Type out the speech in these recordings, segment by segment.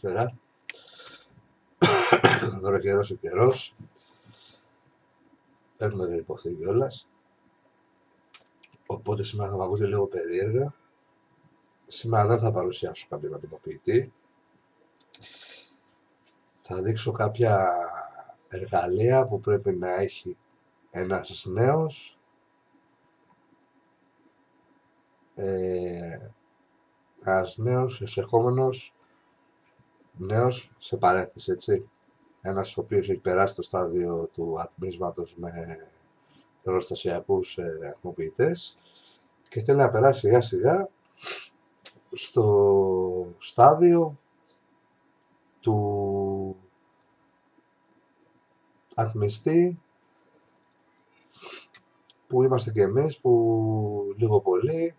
Καλησπέρα. Τώρα καιρός ο καιρός. Έχουμε διρρυπωθεί κιόλας. Οπότε σήμερα θα μ' ακούτε λίγο περίεργα. Σήμερα δεν θα παρουσιάσω κάποιον ατομοποιητή. Θα δείξω κάποια εργαλεία που πρέπει να έχει ένας νέος εισερχόμενος νέος σε παρένθεση, έτσι. Ένας ο οποίος έχει περάσει το στάδιο του ατμίσματος με εργοστασιακούς ατμοποιητές και θέλει να περάσει σιγά σιγά στο στάδιο του ατμιστή που είμαστε και εμείς, που λίγο πολύ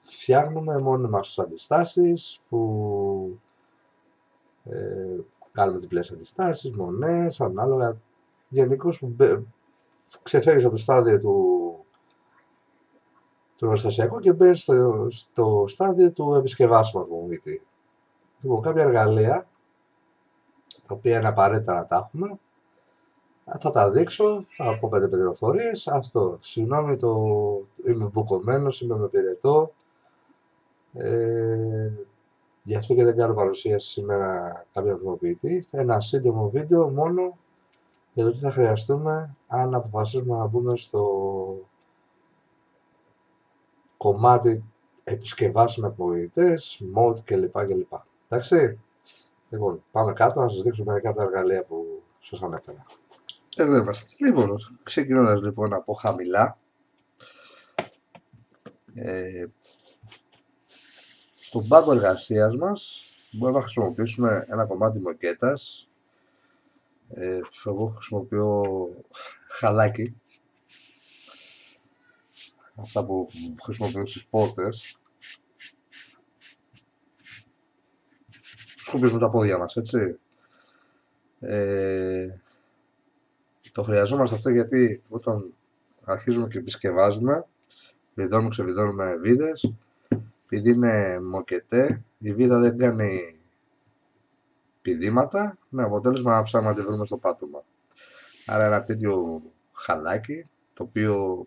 φτιάχνουμε μόνοι μας τις αντιστάσεις, που κάνουμε διπλές αντιστάσεις, μονές, ανάλογα. Γενικώς ξεφεύγεις από το στάδιο του εργοστασιακού και μπαίνεις στο στάδιο του επισκευάσιμου ατμοποιητή. Λοιπόν, κάποια εργαλεία, τα οποία είναι απαραίτητα να τα έχουμε, θα τα δείξω, θα πω 5 πληροφορίες. Αυτό, συγγνώμη, είμαι μπουκωμένος, είμαι με πυρετό. Γι' αυτό και δεν κάνω παρουσίαση σήμερα κάποιον ατμοποιητή. Ένα σύντομο βίντεο μόνο για το τι θα χρειαστούμε αν αποφασίσουμε να μπούμε στο κομμάτι επισκευάσιμοι ατμοποιητές, mode κλπ. Εντάξει. Λοιπόν, πάμε κάτω να σας δείξω μερικά από τα εργαλεία που σας ανέφερα. Εδώ είμαστε. Λοιπόν, ξεκινώντας λοιπόν από χαμηλά. Στον πάγκο εργασίας μας μπορούμε να χρησιμοποιήσουμε ένα κομμάτι μοκέτας. Εγώ χρησιμοποιώ χαλάκι. Αυτά που χρησιμοποιούν στις πόρτες. Σκουπίζουμε τα πόδια μας, έτσι. Το χρειαζόμαστε αυτό γιατί όταν αρχίζουμε και επισκευάζουμε, ξεβιδώνουμε βίδες. Επειδή είναι μοκετέ, η βίδα δεν κάνει πηδήματα, με αποτέλεσμα να ψάχνουμε να τη βρούμε στο πάτωμα. Άρα ένα τέτοιο χαλάκι, το οποίο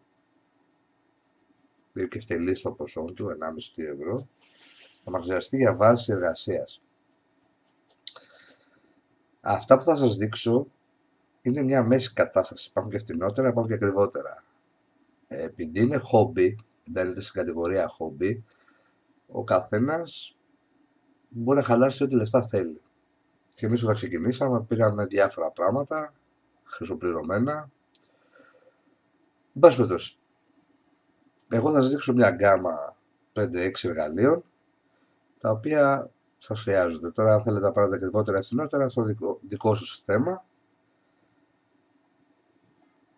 είναι και φτελή στο ποσό του, 1,5 ευρώ, θα μας χρειαστεί για βάση εργασίας. Αυτά που θα σας δείξω είναι μια μέση κατάσταση. Υπάρχουν και φθηνότερα, υπάρχουν και ακριβότερα. Επειδή είναι χόμπι, μπαίνετε στην κατηγορία χόμπι, ο καθένας μπορεί να χαλάσει ό,τι λεφτά θέλει. Και εμείς όταν ξεκινήσαμε πήραμε διάφορα πράγματα, χρυσοπληρωμένα. Εν πάση περιπτώσει, εγώ θα σας δείξω μια γκάμα 5-6 εργαλείων, τα οποία σας χρειάζονται. Τώρα αν θέλετε να πάρετε ακριβότερα ή φθηνότερα, αυτό είναι δικό σας θέμα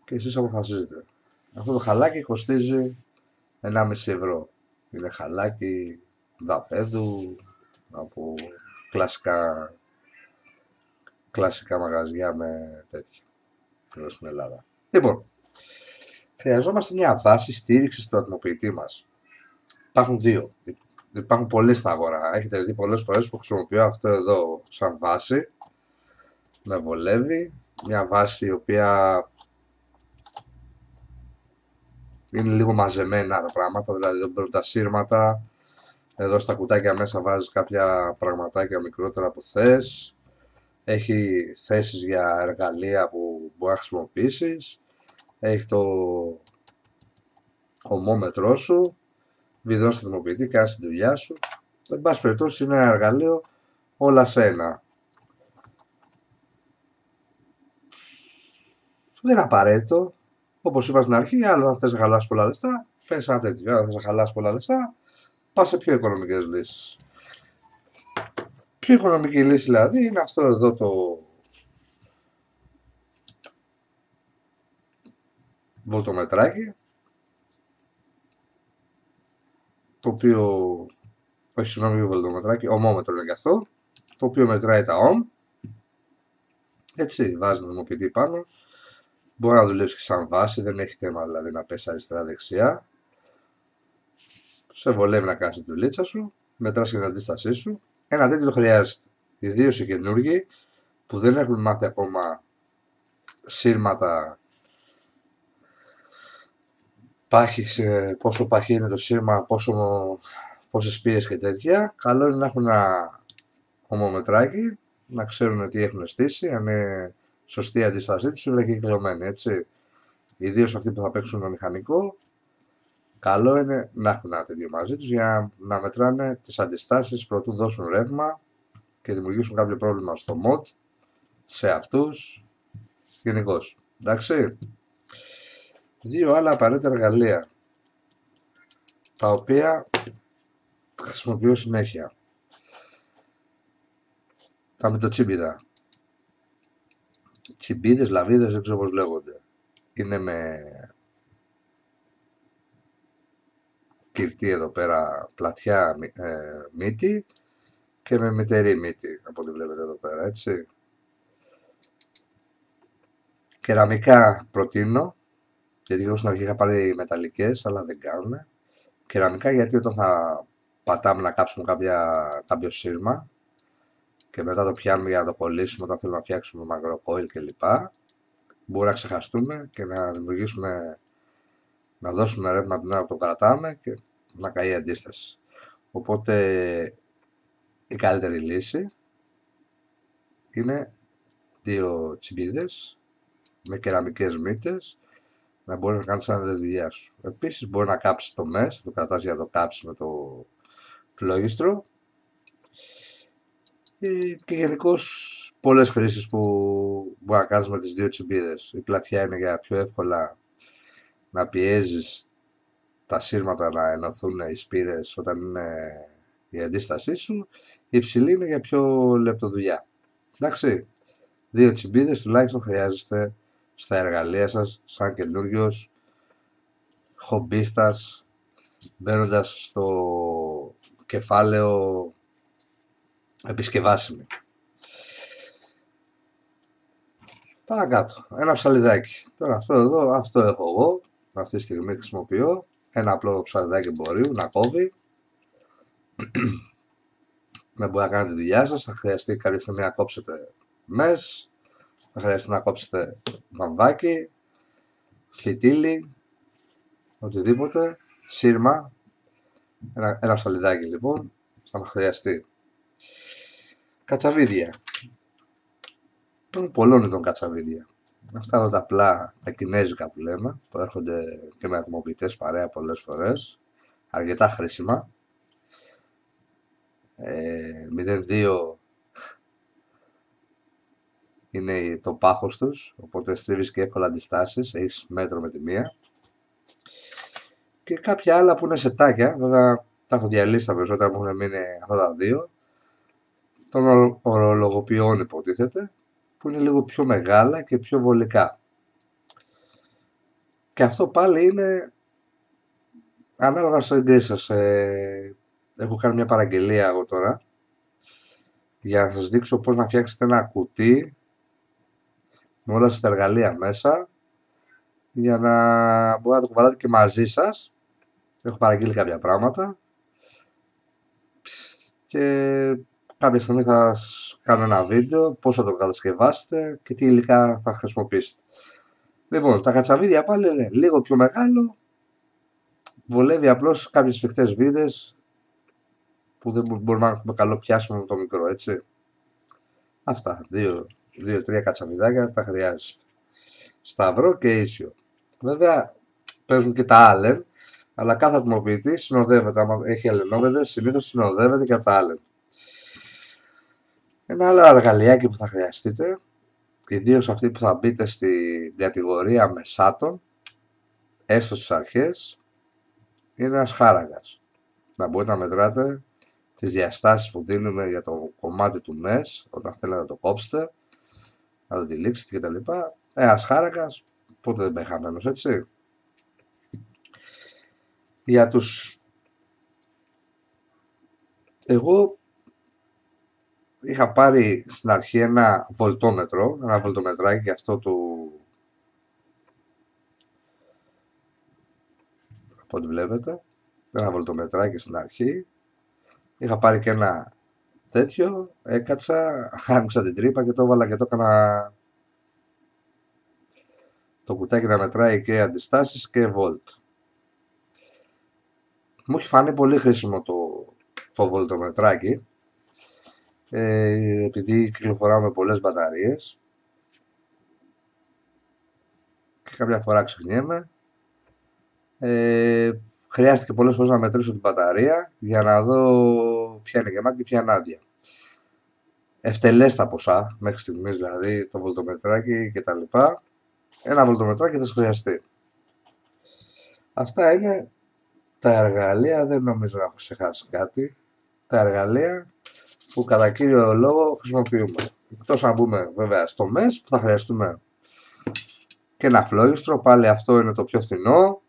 και εσείς αποφασίζετε. Αυτό το χαλάκι κοστίζει 1,5 ευρώ. Είναι χαλάκι δαπέδου από κλασικά μαγαζιά με τέτοια εδώ στην Ελλάδα. Λοιπόν, χρειαζόμαστε μια βάση στήριξης του ατμοποιητή μας. Υπάρχουν δύο. Υπάρχουν πολλές στην αγορά. Έχετε δει πολλές φορές που χρησιμοποιώ αυτό εδώ σαν βάση. Με βολεύει. Μια βάση η οποία είναι λίγο μαζεμένα τα πράγματα, δηλαδή δεν παίρνουν τα σύρματα. Εδώ στα κουτάκια μέσα βάζεις κάποια πραγματάκια μικρότερα που θες. Έχει θέσεις για εργαλεία που μπορεί να χρησιμοποιήσεις. Έχει το ομόμετρό σου. Βιδώνεις το ατμοποιητή, κάνεις τη δουλειά σου. Εν πάση περιπτώσει είναι ένα εργαλείο όλα σε ένα. Δεν είναι απαραίτητο. Όπως είπα στην αρχή, άλλο αν θες να χαλάσεις πολλά λεφτά, πες ένα τέτοιο. Αν θες να χαλάσεις πολλά λεφτά, πας σε πιο οικονομικές λύσεις. Πιο οικονομική λύση δηλαδή είναι αυτό εδώ το βολτομετράκι, το οποίο, όχι συγγνώμη βολτομετράκι, ομόμετρο είναι και αυτό, το οποίο μετράει τα ohm. Έτσι, βάζει το ατμοποιητή πάνω. Μπορεί να δουλέψει και σαν βάση, δεν έχει θέμα δηλαδή να πέσει αριστερά-δεξιά. Σε βολεύει να κάνεις τη δουλίτσα σου, μετράς και την αντίστασή σου Ένα τέτοιο χρειάζεται. Ιδίως οι καινούργοι που δεν έχουν μάθει ακόμα σύρματα, πόσο παχύ είναι το σύρμα, πόσες πίες και τέτοια. Καλό είναι να έχουν ένα ομομετράκι, να ξέρουν τι έχουν στήσει, αν είναι σωστή η αντίστασή τους, είναι κυκλωμένη, έτσι. Ιδίως αυτοί που θα παίξουν το μηχανικό, καλό είναι να έχουν ένα τέτοιο μαζί τους για να μετράνε τις αντιστάσεις προτού δώσουν ρεύμα και δημιουργήσουν κάποιο πρόβλημα στο mod, σε αυτούς, γενικώς. Εντάξει. Δύο άλλα απαραίτητα εργαλεία, τα οποία χρησιμοποιώ συνέχεια. Τα μυτοτσίμπιδα. Τσιμπίδες, λαβίδες, δεν ξέρω πώς λέγονται. Είναι με κυρτή εδώ πέρα, πλατιά μύτη και με μητερή μύτη, από ό,τι βλέπετε εδώ πέρα, έτσι. Κεραμικά προτείνω, γιατί εγώ στην αρχή είχα πάρει μεταλλικές, αλλά δεν κάνουν. Κεραμικά γιατί όταν θα πατάμε να κάψουμε κάποιο σύρμα και μετά το πιάνουμε για να το κολλήσουμε όταν θέλουμε να φτιάξουμε μακροκόιλ κλπ. Μπορεί να ξεχαστούμε και να δημιουργήσουμε, να δώσουμε ρεύμα την ώρα που το κρατάμε και να καεί η αντίσταση. Οπότε η καλύτερη λύση είναι δύο τσιμπίδες με κεραμικές μύτες να μπορεί να κάνεις τη δουλειά σου. Επίσης μπορεί να κάψεις το μες, το κρατάς για να το κάψεις με το φλόγιστρο και γενικώς πολλές χρήσεις που μπορεί να κάνεις με τις δύο τσιμπίδες. Η πλατιά είναι για πιο εύκολα να πιέζεις τα σύρματα να ενωθούν οι σπήρες όταν είναι η αντίστασή σου. Η υψηλή είναι για πιο λεπτοδουλειά. Εντάξει, δύο τσιμπίδες τουλάχιστον χρειάζεστε στα εργαλεία σας σαν καινούριος χομπίστας, μπαίνοντας στο κεφάλαιο επισκευάσιμη. Παρακάτω, ένα ψαλιδάκι. Τώρα αυτό εδώ, αυτό έχω εγώ, αυτή τη στιγμή χρησιμοποιώ. Ένα απλό ψαλιδάκι εμπορίου, να κόβει. Να μπορεί να κάνετε τη δουλειά σας, θα χρειαστεί κάποια στιγμή να κόψετε μες, θα χρειαστεί να κόψετε βαμβάκι, φυτίλι, οτιδήποτε, σύρμα. Ένα ψαλιδάκι λοιπόν, θα χρειαστεί. Κατσαβίδια. Υπάρχουν πολλών ειδών κατσαβίδια. Αυτά εδώ τα απλά, τα κινέζικα που λέμε, που έρχονται και με ατμοποιητές παρέα πολλές φορές, αρκετά χρήσιμα. 0,2 είναι το πάχος τους, οπότε στρίβεις και εύκολα αντιστάσεις, έχεις μέτρο με τη μία. Και κάποια άλλα που είναι σετάκια, βέβαια τα έχω διαλύσει τα περισσότερα που έχουν μείνει αυτά τα δύο, των ορολογοποιών υποτίθεται, που είναι λίγο πιο μεγάλα και πιο βολικά. Και αυτό πάλι είναι ανάλογα στο εγκρί σας. Έχω κάνει μια παραγγελία εγώ τώρα για να σας δείξω πώς να φτιάξετε ένα κουτί με όλα σας τα εργαλεία μέσα για να μπορείτε να το κουβαλάτε και μαζί σας. Έχω παραγγείλει κάποια πράγματα και κάποια στιγμή θα σας κάνω ένα βίντεο πώς θα το κατασκευάσετε και τι υλικά θα χρησιμοποιήσετε. Λοιπόν, τα κατσαβίδια πάλι είναι λίγο πιο μεγάλο, βολεύει απλώς κάποιες σφιχτές βίδες που δεν μπορούμε να έχουμε καλό πιάσιμο με το μικρό, έτσι. Αυτά, 2-3 κατσαβιδάκια τα χρειάζεστε. Σταυρό και ίσιο. Βέβαια παίζουν και τα Allen, αλλά κάθε ατμοποιητή συνοδεύεται, άμα έχει αλενόβεδες, συνήθως συνοδεύεται και από τα Allen. Ένα άλλο εργαλειάκι που θα χρειαστείτε, ιδίως αυτοί που θα μπείτε στην κατηγορία μεσάτων, έστω στις αρχές, είναι ένας χάραγας. Να μπορείτε να μετράτε τις διαστάσεις που δίνουμε για το κομμάτι του μες, όταν θέλετε να το κόψετε, να το τυλίξετε κτλ. Ένας χάραγας, πότε δεν πάει χαμένος, έτσι. Για τους... Εγώ είχα πάρει στην αρχή ένα βολτόμετρο, ένα βολτομετράκι και αυτό του... από ό,τι βλέπετε, ένα βολτομετράκι στην αρχή. Είχα πάρει και ένα τέτοιο, έκατσα, άνοιξα την τρύπα και το έβαλα και το έκανα το κουτάκι να μετράει και αντιστάσεις και volt. Μου έχει φανεί πολύ χρήσιμο το βολτομετράκι, επειδή κυκλοφοράω με πολλές μπαταρίες και κάποια φορά ξεχνιέμαι. Χρειάστηκε πολλές φορές να μετρήσω την μπαταρία για να δω ποια είναι γεμάτη και ποια είναι άδεια. Ευτελέστα ποσά μέχρι στιγμής, δηλαδή το βολτομετράκι και τα λοιπά. Ένα βολτομετράκι θα σας χρειαστεί. Αυτά είναι τα εργαλεία, δεν νομίζω να έχω ξεχάσει κάτι. Τα εργαλεία που κατά κύριο λόγο χρησιμοποιούμε. Εκτός αν μπούμε βέβαια στο MES που θα χρειαστούμε και ένα φλόγιστρο, πάλι αυτό είναι το πιο φθηνό.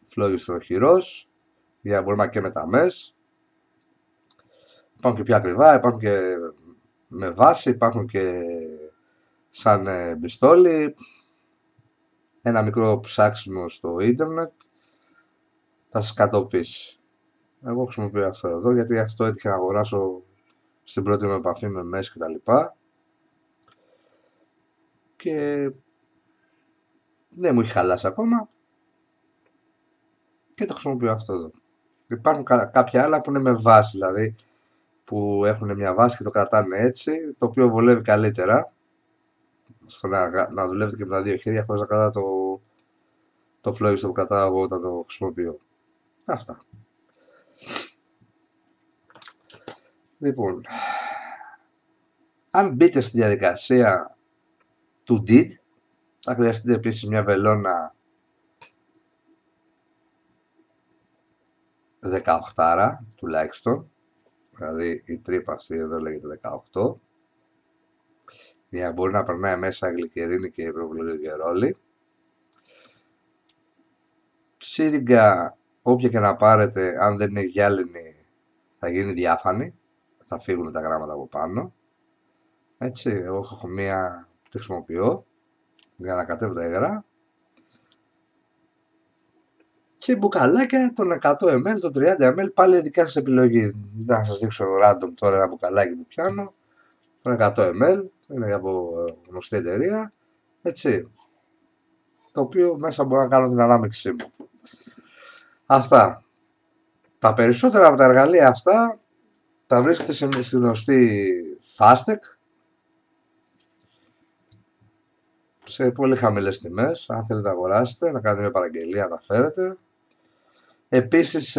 Φλόγιστρο χειρός, για να μπορούμε και με τα MES. Υπάρχουν και πιο ακριβά, υπάρχουν και με βάση, υπάρχουν και σαν μπιστόλι. Ένα μικρό ψάξιμο στο ίντερνετ θα σας κατοπίσει. Εγώ χρησιμοποιώ αυτό εδώ γιατί αυτό έτυχε να αγοράσω στην πρώτη μου επαφή με MES και τα λοιπά. Και δεν μου έχει χαλάσει ακόμα και το χρησιμοποιώ αυτό εδώ. Υπάρχουν κάποια άλλα που είναι με βάση, δηλαδή που έχουν μια βάση και το κρατάνε έτσι, το οποίο βολεύει καλύτερα στο να δουλεύετε και με τα δύο χέρια χωρίς να κρατά το φλόγιστρο που κρατάω εγώ όταν το χρησιμοποιώ. Αυτά. Λοιπόν, αν μπείτε στη διαδικασία του DID, θα χρειαστείτε επίσης μια βελόνα 18 τουλάχιστον, δηλαδή η τρύπα αυτή εδώ λέγεται 18, για να μπορεί να περνάει μέσα γλυκερίνη και προβολογερόλη. Σύριγγα, όποια και να πάρετε, αν δεν είναι γυάλινη, θα γίνει διάφανη, θα φύγουν τα γράμματα από πάνω. Έτσι, εγώ έχω μία που τη χρησιμοποιώ για να κατέβω τα υγρά. Και μπουκαλάκια των 100 ml, των 30 ml, πάλι δικά σας επιλογή. Να σας δείξω random τώρα ένα μπουκαλάκι που πιάνω. Των 100 ml, είναι από γνωστή εταιρεία. Έτσι. Το οποίο μέσα μπορώ να κάνω την ανάμειξή μου. Αυτά. Τα περισσότερα από τα εργαλεία αυτά τα βρίσκετε στη γνωστή Fastec σε πολύ χαμηλές τιμές. Αν θέλετε να αγοράσετε, να κάνετε μια παραγγελία, να τα φέρετε. Επίσης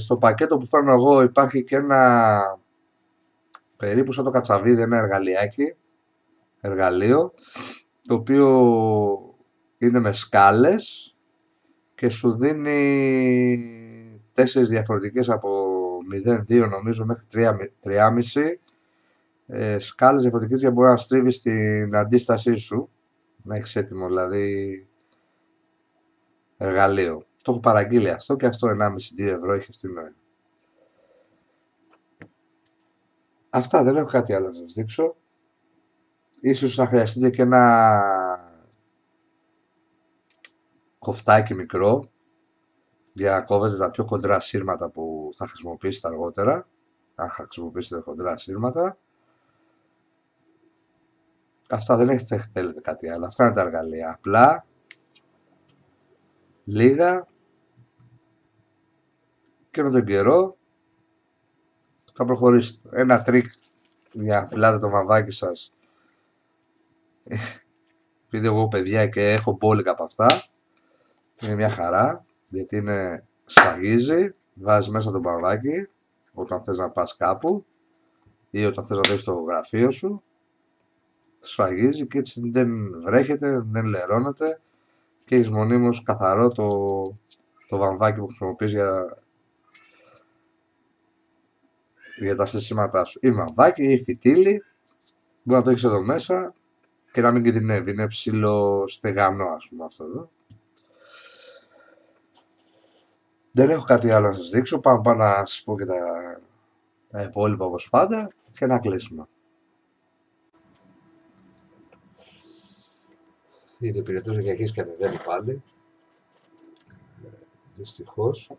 στο πακέτο που φέρνω εγώ υπάρχει και ένα περίπου σαν το κατσαβίδι, ένα εργαλείο, το οποίο είναι με σκάλες και σου δίνει 4 διαφορετικές από 0,2 νομίζω μέχρι 3,5 σκάλες διαφορετικές για να μπορεί να στρίβεις την αντίστασή σου, να έχεις έτοιμο δηλαδή εργαλείο. Το έχω παραγγείλει αυτό και αυτό 1,5 ευρώ έχει φθηνό. Αυτά, δεν έχω κάτι άλλο να σας δείξω. Ίσως να χρειαστείτε και ένα κοφτάκι μικρό για να κόβετε τα πιο χοντρά σύρματα που θα χρησιμοποιήσετε αργότερα. Αν θα χρησιμοποιήσετε χοντρά σύρματα. Αυτά δεν θέλετε κάτι άλλο. Αυτά είναι τα εργαλεία. Απλά, λίγα και με τον καιρό θα προχωρήσετε. Ένα τρίκ για να φυλάτε το βαμβάκι σας. Επειδή εγώ παιδιά και έχω μπόλικα από αυτά, είναι μια χαρά, γιατί είναι σφαγίζει, βάζεις μέσα το βαμβάκι όταν θες να πας κάπου ή όταν θες να δεις το γραφείο σου, σφαγίζει και έτσι δεν βρέχεται, δεν λερώνεται και έχεις μονίμως καθαρό το βαμβάκι που χρησιμοποιείς για τα στήσιματά σου. Ή βαμβάκι ή φυτίλι, μπορεί να το έχεις εδώ μέσα και να μην κινδυνεύει, είναι ψηλό στεγανό ας πούμε αυτό εδώ. Δεν έχω κάτι άλλο να σας δείξω, πάμε να σας πω και τα υπόλοιπα όπως πάντα και να κλείσουμε. Η διπηρετός έχει αρχίσει και ανεβαίνει πάλι, δυστυχώς.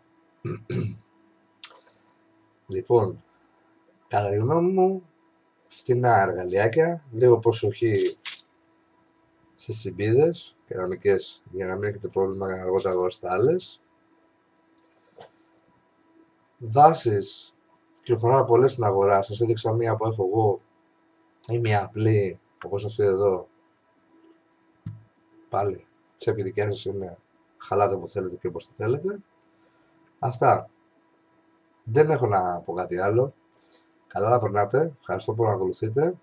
Λοιπόν, κατά τη γνώμη μου, φτηνά εργαλειάκια, λίγο προσοχή στις τσιμπίδες κεραμικές για να μην έχετε πρόβλημα αργότερα αγοραστάλες. Βάσεις, κυκλοφορούν πολλές στην αγορά, σας έδειξα μία που έχω εγώ ή μία απλή όπως αυτή εδώ. Πάλι, τσέπη δικιά σας είναι, χαλάτε που θέλετε και όπως το θέλετε. Αυτά. Δεν έχω να πω κάτι άλλο. Καλά να περνάτε. Ευχαριστώ που ακολουθείτε.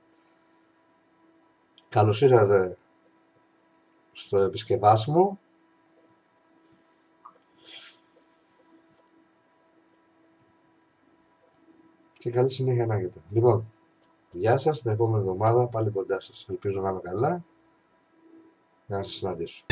Καλώς ήρθατε στο επισκευάσιμο. Και καλή συνέχεια να έχετε. Λοιπόν, γεια σας. Την επόμενη εβδομάδα πάλι κοντά σας. Ελπίζω να είμαι καλά. Να σας συναντήσω.